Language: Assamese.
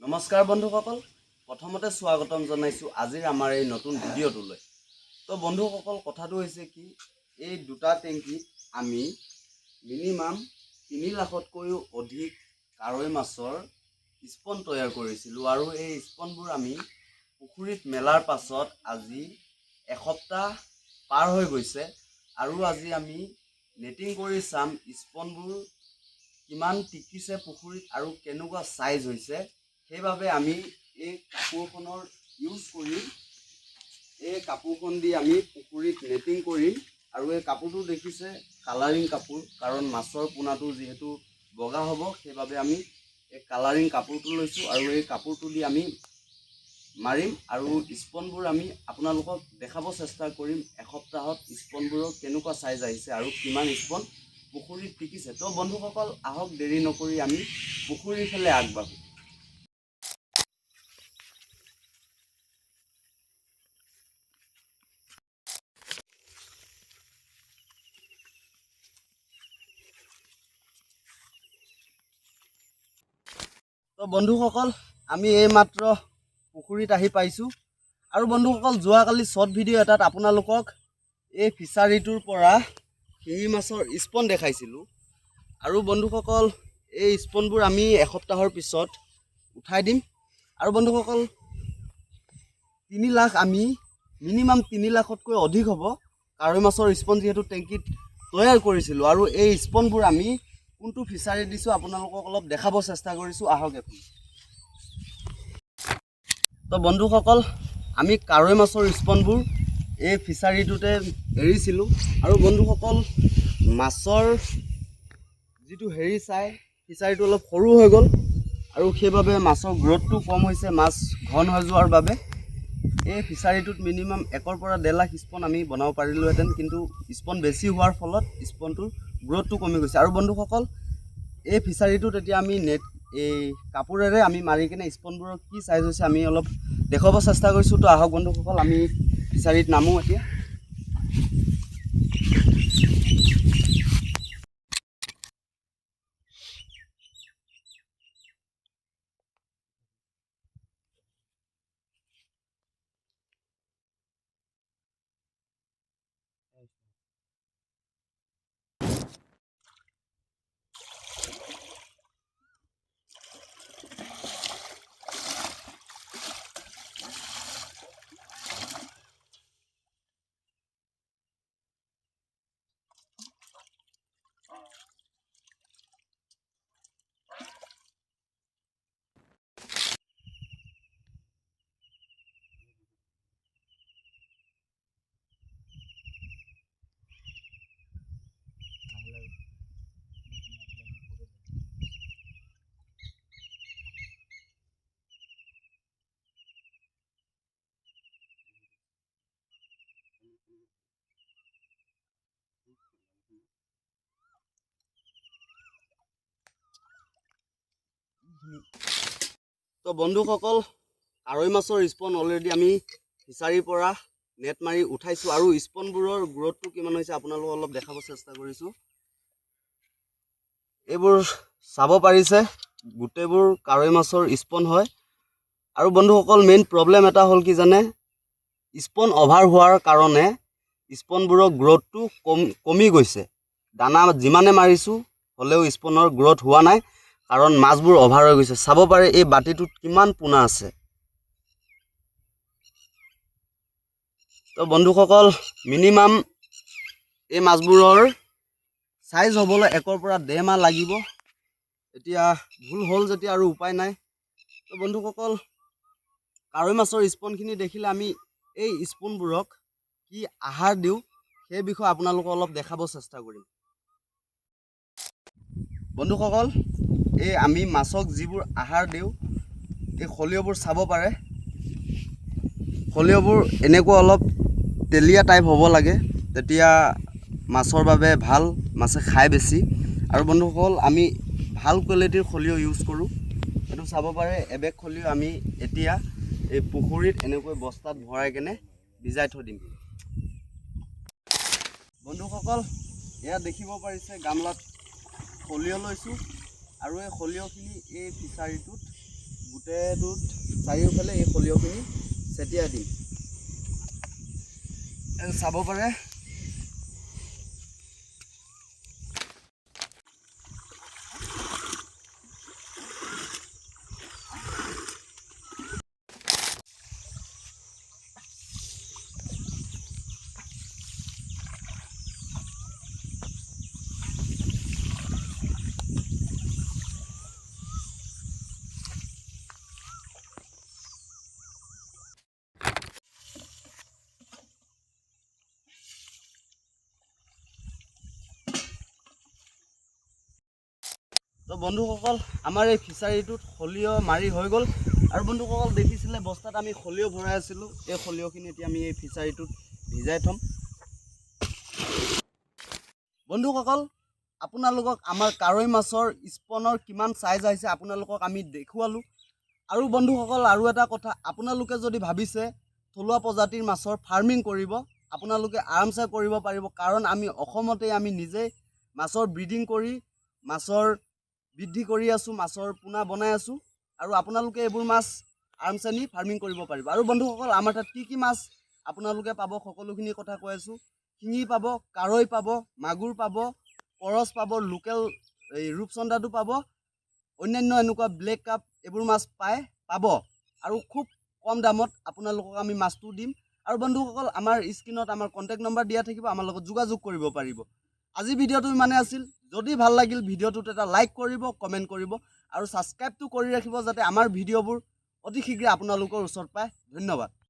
নমস্কাৰ বন্ধুসকল, প্ৰথমতে স্বাগতম জনাইছোঁ আজিৰ আমাৰ এই নতুন ভিডিঅ'টোলৈ। তো বন্ধুসকল, কথাটো হৈছে কি, এই দুটা টেংকিত আমি মিনিমাম 3 লাখতকৈও অধিক কাৰৈ মাছৰ স্পন তৈয়াৰ কৰিছিলোঁ আৰু এই স্পনবোৰ আমি পুখুৰীত মেলাৰ পাছত আজি এসপ্তাহ পাৰ হৈ গৈছে আৰু আজি আমি নেটিং কৰি চাম স্পনবোৰ কিমান টিকিছে পুখুৰীত আৰু কেনেকুৱা সাইজ হৈছে। সেইবাবে আমি এই কাপোৰখনৰ ইউজ কৰিম। এই কাপোৰখন দি আমি পুখুৰীত নেটিং কৰিম আৰু এই কাপোৰটো দেখিছে কালাৰিং কাপোৰ, কাৰণ মাছৰ পোনাটো যিহেতু বগা হ'ব সেইবাবে আমি এই কালাৰিং কাপোৰটো লৈছোঁ আৰু এই কাপোৰটো দি আমি মাৰিম আৰু স্পনবোৰ আমি আপোনালোকক দেখাব চেষ্টা কৰিম এসপ্তাহত স্পনবোৰৰ কেনেকুৱা সাইজ আহিছে আৰু কিমান স্পন পুখুৰীত টিকিছে। তো বন্ধুসকল, আহক দেৰি নকৰি আমি পুখুৰীৰ ফালে আগবাঢ়ো। তো বন্ধুসকল, আমি এইমাত্ৰ পুখুৰীত আহি পাইছোঁ আৰু বন্ধুসকল, যোৱাকালি শ্বৰ্ট ভিডিঅ' এটাত আপোনালোকক এই ফিচাৰীটোৰ পৰা শিঙি মাছৰ স্পন দেখাইছিলোঁ আৰু বন্ধুসকল, এই স্পনবোৰ আমি এসপ্তাহৰ পিছত উঠাই দিম আৰু বন্ধুসকল 3 লাখ আমি মিনিমাম 3 লাখতকৈ অধিক হ'ব কাৰৈ মাছৰ স্পন যিহেতু টেংকিত তৈয়াৰ কৰিছিলোঁ আৰু এই স্পনবোৰ আমি কোনটো ফিচাৰীত দিছোঁ আপোনালোকক অলপ দেখাব চেষ্টা কৰিছোঁ। আহক এখন। তো বন্ধুসকল, আমি কাৰৈ মাছৰ স্পনবোৰ এই ফিচাৰীটোতে এৰিছিলোঁ আৰু বন্ধুসকল, মাছৰ যিটো চাই ফিচাৰীটো অলপ সৰু হৈ গ'ল আৰু সেইবাবে মাছৰ গ্ৰ'থটো কম হৈছে, মাছ ঘন হৈ যোৱাৰ বাবে। এই ফিচাৰীটোত মিনিমাম 1 পৰা 1.5 লাখ স্পন আমি বনাব পাৰিলোহেঁতেন, কিন্তু স্পন বেছি হোৱাৰ ফলত স্পনটোৰ গ্ৰ'থটো কমি গৈছে। আৰু বন্ধুসকল, এই ফিচাৰীটোত এতিয়া আমি এই কাপোৰেৰে আমি মাৰি কিনে স্পনবোৰৰ কি সাইজ হৈছে আমি অলপ দেখাব চেষ্টা কৰিছোঁ। তো আহক বন্ধুসকল, আমি ফিচাৰীত নামো এতিয়া। তো বন্ধুসকল, কাৰৈ মাছৰ স্পন অলৰেডি আমি ফিচাৰীৰ পৰা নেট মাৰি উঠাইছোঁ আৰু স্পনবোৰৰ গ্ৰ'থটো কিমান হৈছে আপোনালোকক অলপ দেখাব চেষ্টা কৰিছোঁ। এইবোৰ চাব পাৰিছে, গোটেইবোৰ কাৰৈ মাছৰ স্পন হয় আৰু বন্ধুসকল, মেইন প্ৰব্লেম এটা হ'ল কি জানে, স্পন অভাৰ হোৱাৰ কাৰণে স্পনবোৰৰ গ্ৰ'থটো কমি গৈছে। দানা যিমানে মাৰিছোঁ হ'লেও স্পনৰ গ্ৰ'থ হোৱা নাই, কাৰণ মাছবোৰ অভাৰ হৈ গৈছে। চাব পাৰে এই বাতিটোত কিমান পোনা আছে। তো বন্ধুসকল, মিনিমাম এই মাছবোৰৰ সাইজ হ'বলৈ 1 পৰা 1.5 মাহ লাগিব। এতিয়া ভুল হ'ল যেতিয়া আৰু উপায় নাই। তো বন্ধুসকল, কাৰৈ মাছৰ স্পনখিনি দেখিলে আমি এই স্পনবোৰক কি আহাৰ দিওঁ সেই বিষয়ে আপোনালোকক অলপ দেখাব চেষ্টা কৰিম। বন্ধুসকল, এই আমি মাছক যিবোৰ আহাৰ দিওঁ, এই খলিয়বোৰ চাব পাৰে। খলিয়বোৰ এনেকুৱা অলপ তেলীয়া টাইপ হ'ব লাগে, তেতিয়া মাছৰ বাবে ভাল, মাছে খাই বেছি। আৰু বন্ধুসকল, আমি ভাল কোৱালিটিৰ খলিয় ইউজ কৰোঁ। এইটো চাব পাৰে, এবেগ খলিয় আমি এতিয়া এই পুখুৰীত এনেকৈ বস্তাত ভৰাই কেনে ভিজাই থৈ দিম। বন্ধুসকল, এয়া দেখিব পাৰিছে গামলাত খলিয় লৈছোঁ আৰু এই খলিয়খিনি এই ফিচাৰীটোত গোটেইটোত চাৰিওফালে এই সৰিয়হখিনি ছটিয়াই দিম। চাব পাৰে তো বন্ধুসকল, আমাৰ এই ফিচাৰীটোত সৰিয়হ মাৰি হৈ গ'ল। আৰু বন্ধুসকল দেখিছিলে বস্তাত আমি সৰিয়হ ভৰাই আছিলোঁ। এই সৰিয়হখিনি এতিয়া আমি এই ফিচাৰীটোত ভিজাই থ'ম। বন্ধুসকল, আপোনালোকক আমাৰ কাৱৈ মাছৰ স্পনৰ কিমান চাইজ আহিছে আপোনালোকক আমি দেখুৱালোঁ। আৰু বন্ধুসকল, আৰু এটা কথা, আপোনালোকে যদি ভাবিছে থলুৱা প্ৰজাতিৰ মাছৰ ফাৰ্মিং কৰিব, আপোনালোকে আৰামছে কৰিব পাৰিব। কাৰণ আমি অসমতেই আমি নিজেই মাছৰ ব্ৰিডিং কৰি মাছৰ বৃদ্ধি কৰি আছোঁ, মাছৰ পোনা বনাই আছোঁ। আৰু আপোনালোকে এইবোৰ মাছ আৰামছে নি ফাৰ্মিং কৰিব পাৰিব। আৰু বন্ধুসকল, আমাৰ তাত কি মাছ আপোনালোকে পাব সকলোখিনি কথা কৈ আছোঁ। শিঙি পাব, কাৱৈ পাব, মাগুৰ পাব, কৰচ পাব, লোকেল এই ৰূপচন্দাটো পাব, অন্যান্য এনেকুৱা ব্লেক কাপ এইবোৰ মাছ পাব। আৰু খুব কম দামত আপোনালোকক আমি মাছটো দিম। আৰু বন্ধুসকল, আমাৰ স্ক্ৰীনত আমাৰ কণ্টেক্ট নম্বৰ দিয়া থাকিব, আমাৰ লগত যোগাযোগ কৰিব পাৰিব। আজি ভিডিঅ'টো ইমানে আছিল। যদি ভাল লাগিল ভিডিঅ'টোত এটা লাইক কৰিব, কমেণ্ট কৰিব আৰু ছাবস্ক্ৰাইবটো কৰি ৰাখিব, যাতে আমাৰ ভিডিঅ'বোৰ অতি শীঘ্ৰে আপোনালোকৰ ওচৰত পায়। ধন্যবাদ।